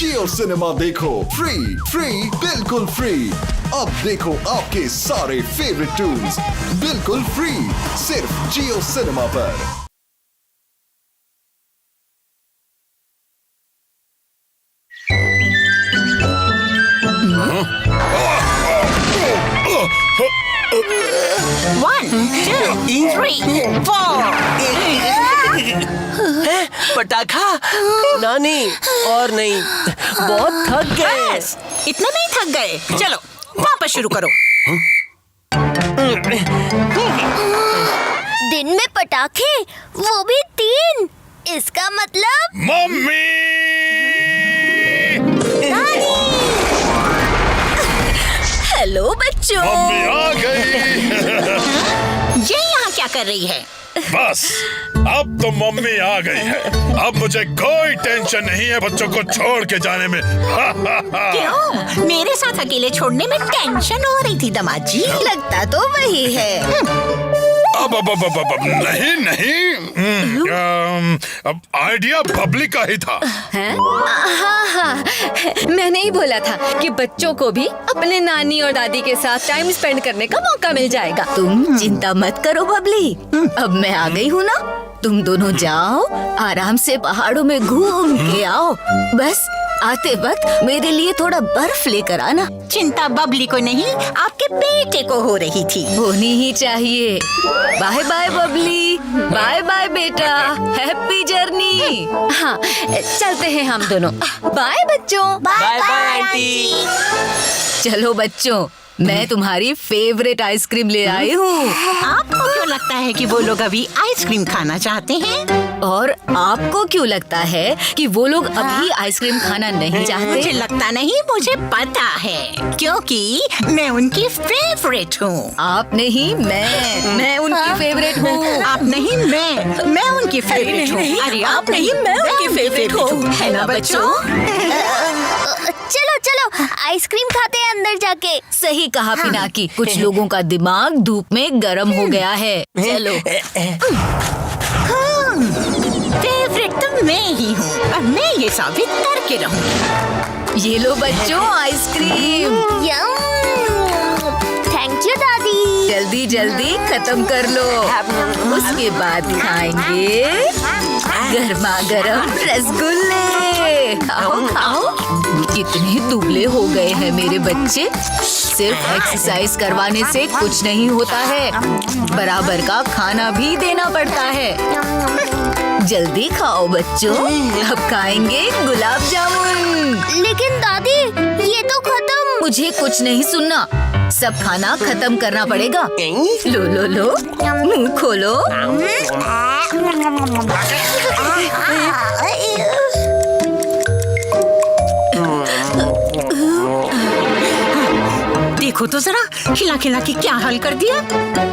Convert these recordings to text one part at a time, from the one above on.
जियो cinema देखो free बिल्कुल free. अब देखो आपके सारे फेवरेट टून्स बिल्कुल फ्री सिर्फ जियो सिनेमा पर। One, two, three, four. पटाखा नानी और नहीं, बहुत थक गए। बस इतने में ही थक गए। चलो वापस शुरू करो। दिन में पटाखे, वो भी 3। इसका मतलब मम्मी हेलो बच्चों। मम्मी आ गई। ये यहाँ क्या कर रही है? बस अब तो मम्मी आ गई है। अब मुझे कोई टेंशन नहीं है बच्चों को छोड़ के जाने में। क्यों? मेरे साथ अकेले छोड़ने में टेंशन हो रही थी दामाद जी। लगता तो वही है। अब नहीं अब आइडिया बबली का ही था। हाँ, मैंने ही बोला था कि बच्चों को भी अपने नानी और दादी के साथ टाइम स्पेंड करने का मौका मिल जाएगा। तुम चिंता मत करो बबली, अब मैं आ गई हूँ ना। तुम दोनों जाओ, आराम से पहाड़ों में घूम के आओ। बस आते वक्त मेरे लिए थोड़ा बर्फ लेकर आना। चिंता बबली को नहीं, आपके बेटे को हो रही थी। होनी ही चाहिए। Bye bye Babli, bye bye बेटा, हैप्पी जर्नी। हाँ, चलते हैं हम दोनों। बाय बच्चों। Bye bye aunty. चलो बच्चों, मैं तुम्हारी फेवरेट आइसक्रीम ले आई हूँ। आपको क्यों लगता है कि वो लोग अभी आइसक्रीम खाना चाहते हैं? और आपको क्यों लगता है कि वो लोग अभी आइसक्रीम खाना नहीं मुझे चाहते? लगता नहीं, मुझे पता है, क्योंकि मैं उनकी फेवरेट हूँ। आप नहीं, मैं उनकी फेवरेट हूँ। आप नहीं, मैं उनकी फेवरेट हूँ। अरे आप नहीं, मैं उनकी फेवरेट हूँ। है ना बच्चों? चलो चलो आइसक्रीम खाते हैं अंदर जाके। सही कहा पिनाकी, कुछ लोगों का दिमाग धूप में गर्म हो गया है। चलो। फेवरेट तो मैं ही हूँ और मैं ये साबित करके रहूँ। ये लो बच्चों आइसक्रीम। थैंक यू दादी। जल्दी जल्दी खत्म कर लो, उसके बाद खाएंगे गर्मा गर्म रसगुल्ले। आओ खाओ। कितने दुबले हो गए हैं मेरे बच्चे। सिर्फ एक्सरसाइज करवाने से कुछ नहीं होता है, बराबर का खाना भी देना पड़ता है। जल्दी खाओ बच्चों, अब खाएंगे गुलाब जामुन। लेकिन दादी ये तो खत्म। मुझे कुछ नहीं सुनना, सब खाना खत्म करना पड़ेगा। लो लो लो, मुंह खोलो। देखो तो जरा, खिला खिला के क्या हाल कर दिया।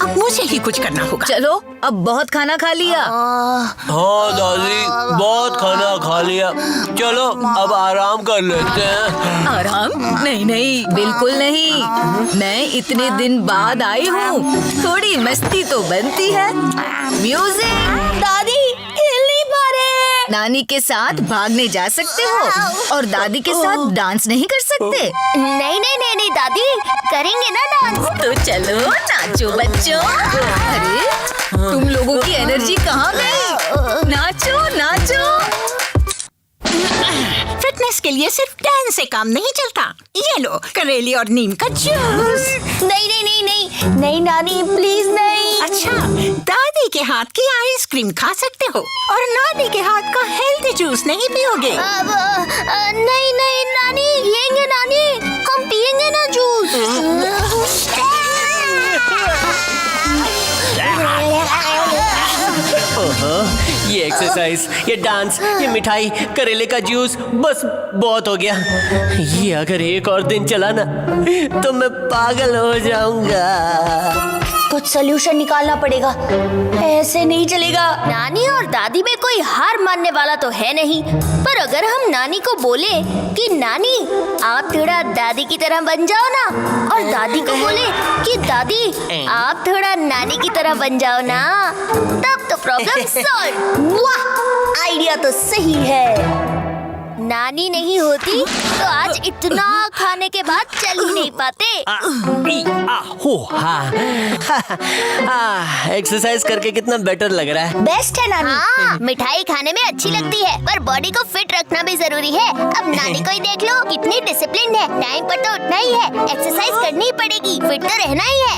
अब मुझे ही कुछ करना होगा। चलो, अब बहुत खाना खा लिया। हाँ दादी, बहुत खाना खा लिया। चलो अब आराम कर लेते हैं। आराम? नहीं नहीं, बिल्कुल नहीं। मैं इतने दिन बाद आई हूँ, थोड़ी मस्ती तो बनती है। म्यूजिक। दादी हिल नहीं पा रहे। नानी के साथ भागने जा सकते हो और दादी के साथ डांस नहीं कर सकते? नहीं नहीं नहीं नहीं दादी, करेंगे ना डांस। तो चलो नाचो बच्चों। अरे तुम लोगों की एनर्जी कहाँ गई? नाचो नाचो। फिटनेस के लिए सिर्फ डांस से काम नहीं चलता। ये लो करेली और नीम का जूस। नहीं नहीं नहीं नहीं नहीं नानी प्लीज नहीं। अच्छा, दादी के हाथ की आइसक्रीम खा सकते हो और नानी के हाथ का हेल्दी जूस नहीं पियोगे? अब नहीं नहीं नानी, पिएंगे नानी, हम पिएंगे ना जूस। ये एक्सरसाइज, ये डांस, ये मिठाई, करेले का जूस, बस बहुत हो गया। ये अगर एक और दिन चला ना तो मैं पागल हो जाऊंगा। कुछ सलूशन निकालना पड़ेगा, ऐसे नहीं चलेगा। नानी और दादी में कोई हार मानने वाला तो है नहीं, पर अगर हम नानी को बोले कि नानी आप थोड़ा दादी की तरह बन जाओ ना, और दादी को बोले कि दादी आप थोड़ा नानी की तरह बन जाओ ना, तब तो प्रॉब्लम सॉल्व। वाह, आइडिया तो सही है। नानी नहीं होती तो आज इतना खाने के बाद चल ही नहीं पाते। एक्सरसाइज करके कितना बेटर लग रहा है। बेस्ट है नानी। हाँ, मिठाई खाने में अच्छी लगती है पर बॉडी को फिट रखना भी जरूरी है। अब नानी को ही देख लो, कितनी डिसिप्लिन है। टाइम पर तो उठना ही है, एक्सरसाइज करनी ही पड़ेगी, फिट तो रहना ही है।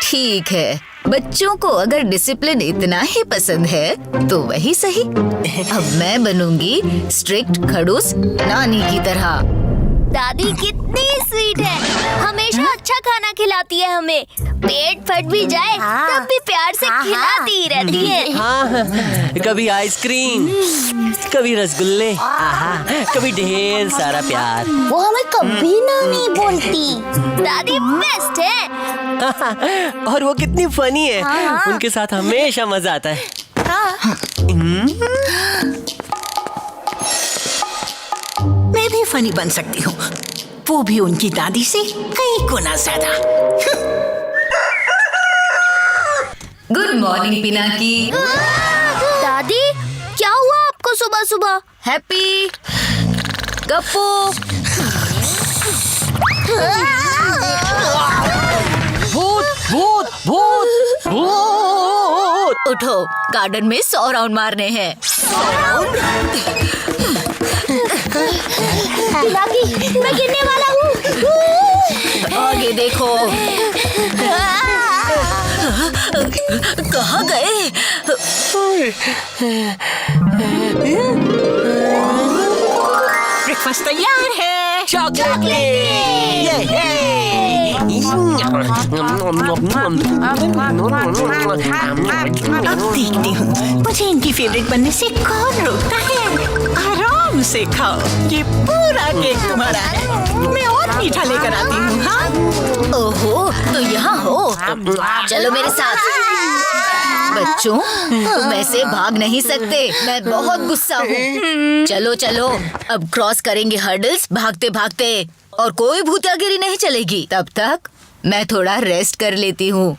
ठीक है, बच्चों को अगर डिसिप्लिन इतना ही पसंद है तो वही सही। अब मैं बनूंगी स्ट्रिक्ट खड़ूस नानी की तरह। दादी कितनी स्वीट है, हमेशा अच्छा खाना खिलाती है हमें। पेट फट भी जाए तब भी प्यार से खिलाती ही रहती है। हाँ, कभी आइसक्रीम, कभी रसगुल्ले, कभी ढेर सारा प्यार। वो हमें कभी नहीं बोलती। दादी बेस्ट है। और वो कितनी फनी है। उनके साथ हमेशा मजा आता है। मैं भी फनी बन सकती हूँ, वो भी उनकी दादी से कई गुना ज्यादा। Good morning Pinaki. दादी क्या हुआ आपको सुबह सुबह? हैप्पी गप्पू। भूत भूत भूत भूत। उठो, गार्डन में 100 राउंड मारने हैं। पिनाकी, मैं गिरने वाला हूँ। आगे देखो। कहाँ गए? ब्रेकफास्ट तैयार है। चॉकलेट। अब देखती हूँ मुझे इनकी फेवरेट बनने से कौन रोकता है। आराम से खाओ, ये पूरा केक तुम्हारा है। मैं और मीठा लेकर आती हूँ। हाँ, ओहो, तो यहाँ हो। चलो मेरे साथ। बच्चों, तुम ऐसे भाग नहीं सकते, मैं बहुत गुस्सा हूँ। चलो चलो, अब क्रॉस करेंगे हर्डल्स भागते भागते, और कोई भूतियागिरी नहीं चलेगी। तब तक मैं थोड़ा रेस्ट कर लेती हूँ।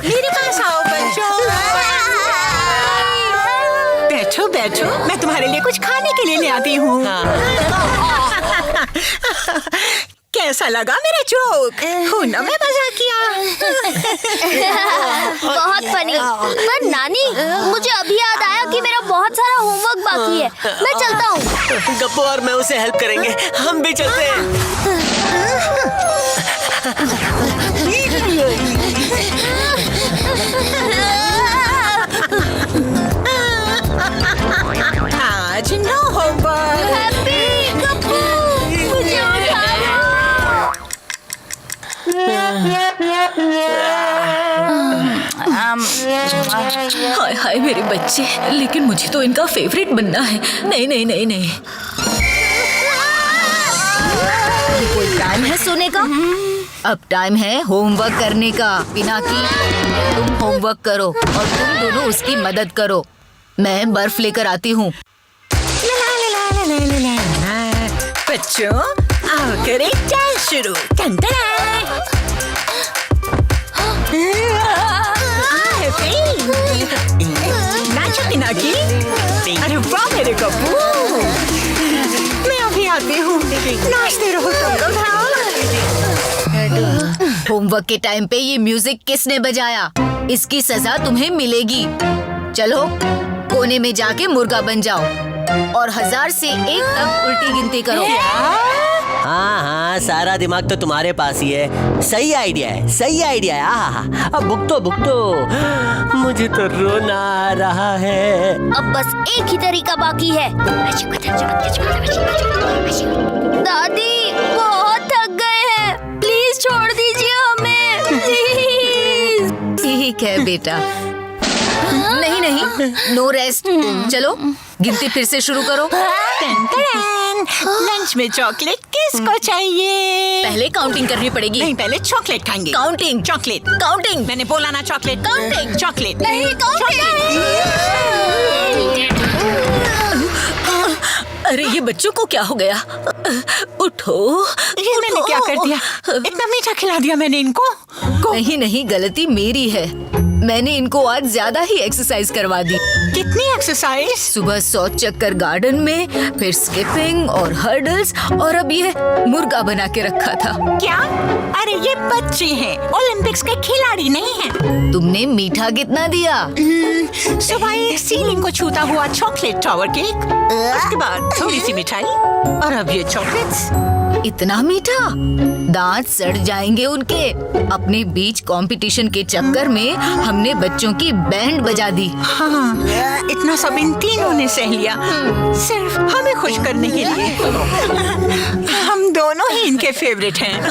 मेरे पास आओ बच्चों। बैठो बैठो, मैं तुम्हारे लिए कुछ खाने के लिए ले आती हूँ। कैसा लगा मेरा जोक? हो ना, मैं मजाक किया। बहुत फनी। पर नानी, मुझे अभी याद आया कि मेरा बहुत सारा होमवर्क बाकी है। मैं चलता हूँ। गप्पू और मैं उसे हेल्प करेंगे। हम भी चलते हैं। आज नो होमवर्क। हैप्पी गप्पू, मुझे उठाओ। हाय हाय मेरे बच्चे, लेकिन मुझे तो इनका फेवरेट बनना है। नहीं नहीं नहीं नहीं। ये कोई टाइम है सोने का? अब टाइम है होमवर्क करने का। पिनाकी, तुम होमवर्क करो और तुम दोनों उसकी मदद करो। मैं बर्फ लेकर आती हूँ। बच्चों, आओ करें डांस शुरू। नाचो पिनाकी। अरे वाह मेरे गप्पू, मैं अभी आती हूँ। नाचते रहो तुम लोग। होमवर्क के टाइम पे ये म्यूजिक किसने बजाया? इसकी सजा तुम्हें मिलेगी। चलो कोने में जाके मुर्गा बन जाओ और 1000 से 1 तक उल्टी गिनती करो। हाँ हाँ, सारा दिमाग तो तुम्हारे पास ही है। सही आइडिया है, सही आइडिया है। हाँ, अब भुगतो भुगतो। मुझे तो रोना आ रहा है। अब बस एक ही तरीका बाकी है। दादी बहुत थक गए हैं, प्लीज छोड़ दीजिए हमें, प्लीज। ठीक है बेटा। नहीं नहीं, नो रेस्ट। चलो गिनती फिर से शुरू करो। लंच में चॉकलेट किसको चाहिए? पहले काउंटिंग करनी पड़ेगी। नहीं, पहले चॉकलेट खाएंगे। Counting, chocolate. काउंटिंग। मैंने बोला ना चॉकलेट। काउंटिंग। चॉकलेट। नहीं, काउंटिंग। अरे ये बच्चों को क्या हो गया? उठो। ये मैंने क्या कर दिया? इतना मीठा खिला दिया मैंने इनको। नहीं नहीं, गलती मेरी है। मैंने इनको आज ज्यादा ही एक्सरसाइज करवा दी। कितनी एक्सरसाइज? सुबह 100 चक्कर गार्डन में, फिर स्किपिंग और हर्डल्स, और अब ये मुर्गा बना के रखा था। क्या? अरे ये बच्चे हैं, ओलंपिक्स के खिलाड़ी नहीं हैं। तुमने मीठा कितना दिया? सुबह एक सीलिंग को छूता हुआ चॉकलेट टावर केक, उसके बाद थोड़ी सी मिठाई, और अब ये चॉकलेट्स। इतना मीठा? दांत सड़ जाएंगे उनके। अपने बीच कंपटीशन के चक्कर में हमने बच्चों की बैंड बजा दी। हाँ, इतना सब इन तीनों ने सह लिया, सिर्फ हमें खुश करने के लिए। हम दोनों ही इनके फेवरेट हैं।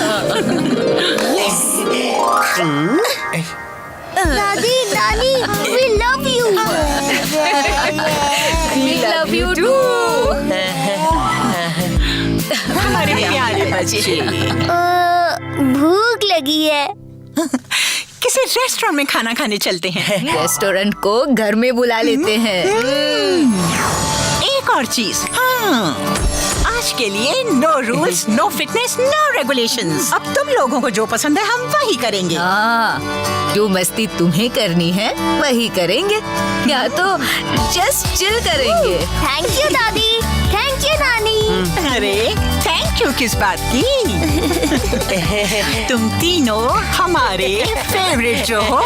दादी, नानी, we love you. We love you too. हमारे प्यारे बच्चे। भूख लगी है। किसी रेस्टोरेंट में खाना खाने चलते हैं। रेस्टोरेंट को घर में बुला लेते हैं। एक और चीज, हाँ, आज के लिए no rules, no fitness, no regulations. अब तुम लोगों को जो पसंद है हम वही करेंगे। हाँ, जो मस्ती तुम्हें करनी है वही करेंगे, या तो जस्ट चिल करेंगे। थैंक यू दादी, थैंक यू नानी। अरे थैंक यू किस बात की? तुम तीनों हमारे फेवरेट जो हो।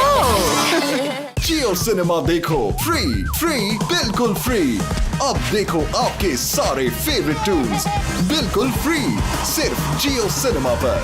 जियो सिनेमा देखो फ्री बिल्कुल फ्री। अब देखो आपके सारे फेवरेट टून्स बिल्कुल फ्री, सिर्फ जियो सिनेमा पर।